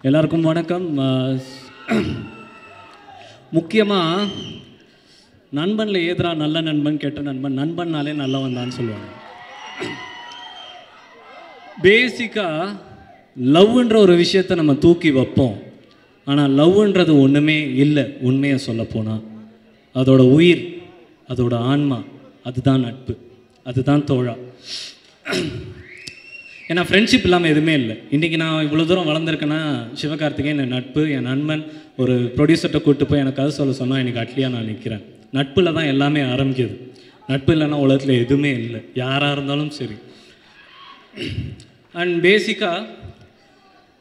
எல்லாருக்கும் வணக்கம். முக்கியமாக நண்பனில் ஏதுரா நல்ல நண்பன் கெட்ட நண்பன், நண்பன்னாலே நல்லவன் தான் சொல்லுவாங்க. பேசிக்காக லவ்ன்ற ஒரு விஷயத்தை நம்ம தூக்கி வைப்போம். ஆனால் லவ்ன்றது ஒன்றுமே இல்லை. உண்மையை சொல்லப்போனால் அதோட உயிர், அதோட ஆன்மா, அதுதான் நட்பு, அதுதான் தோழா. ஏன்னா ஃப்ரெண்ட்ஷிப் இல்லாமல் எதுவுமே இல்லை. இன்றைக்கி நான் இவ்வளோ தூரம் வளர்ந்துருக்கேன்னா சிவகார்த்திகேயன் என் நட்பு, என் நண்பன். ஒரு ப்ரொடியூசர்கிட்ட கூப்பிட்டு போய் எனக்கு அது சொன்னால் எனக்கு அட்லியாக நான் நிற்கிறேன். நட்பில் தான் எல்லாமே ஆரம்பிக்குது. நட்பு இல்லைன்னா உலகத்தில் எதுவுமே இல்லை, யாராக இருந்தாலும் சரி. அண்ட் பேசிக்காக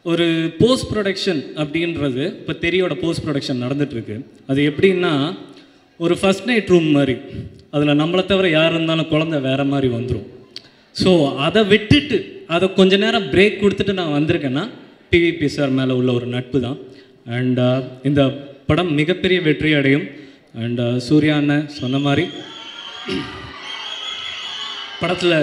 ஒரு போஸ்ட் ப்ரொடக்ஷன் அப்படின்றது இப்போ தெரியோட போஸ்ட் ப்ரொடக்ஷன் நடந்துகிட்ருக்கு. அது எப்படின்னா ஒரு ஃபஸ்ட் நைட் ரூம் மாதிரி. அதில் நம்மளை தவிர யார் இருந்தாலும் குழந்தை வேறு மாதிரி வந்துடும். ஸோ அதை விட்டுட்டு அதை கொஞ்ச நேரம் பிரேக் கொடுத்துட்டு நான் வந்திருக்கேன்னா டிவிபி சார் மேலே உள்ள ஒரு நட்பு தான். அண்ட் இந்த படம் மிகப்பெரிய வெற்றி அடையும். அண்ட் சூர்யா அண்ணன் சொன்ன மாதிரி படத்தில்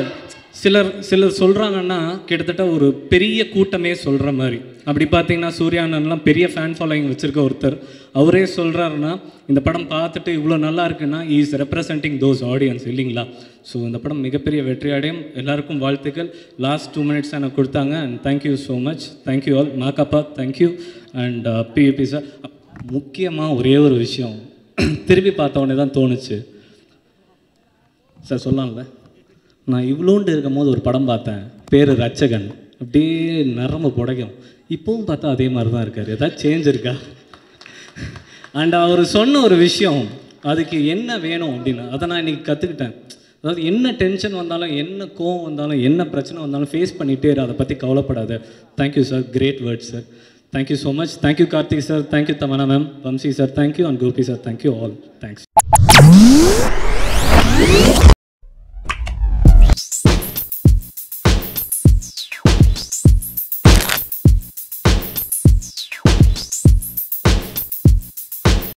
சிலர் சொல்கிறாங்கன்னா கிட்டத்தட்ட ஒரு பெரிய கூட்டமே சொல்கிற மாதிரி. அப்படி பார்த்தீங்கன்னா சூர்யா அண்ணன்லாம் பெரிய ஃபேன் ஃபாலோயிங் வச்சுருக்க ஒருத்தர். அவரே சொல்கிறாருன்னா இந்த படம் பார்த்துட்டு இவ்வளோ நல்லா இருக்குன்னா இஸ் ரெப்ரசன்டிங் தோஸ் ஆடியன்ஸ் இல்லைங்களா. ஸோ இந்த படம் மிகப்பெரிய வெற்றி அடையும். எல்லாருக்கும் வாழ்த்துக்கள். லாஸ்ட் 2 minutes எனக்கு கொடுத்தாங்க. And thank you so much. Thank you all. Ma Ka Pa thank you. And PVP sir. முக்கியமாக ஒரே ஒரு விஷயம் திருப்பி பார்த்த உடனே தான் தோணுச்சு சார், சொல்லலாம்ல. நான் இவ்வளோண்டு இருக்கும் போது ஒரு படம் பார்த்தேன், பேர் ரட்சகன். அப்படியே நரம்பு புடைக்கும். இப்போவும் பார்த்தா அதே மாதிரி தான் இருக்கார். ஏதாவது சேஞ்ச் இருக்கா? அண்ட் அவர் சொன்ன ஒரு விஷயம், அதுக்கு என்ன வேணும் அப்படின்னு அதை நான் இன்றைக்கி கற்றுக்கிட்டேன். அதாவது என்ன டென்ஷன் வந்தாலும், என்ன கோவம் வந்தாலும், என்ன பிரச்சனை வந்தாலும் ஃபேஸ் பண்ணிகிட்டே இரு, அதை பற்றி கவலைப்படாது. Thank you sir. Great words sir. Thank you so much. Thank you Karthik sir. Thank you Tamannaah ma'am. Vamsi sir thank you. And Gopi sir thank you all. Thanks.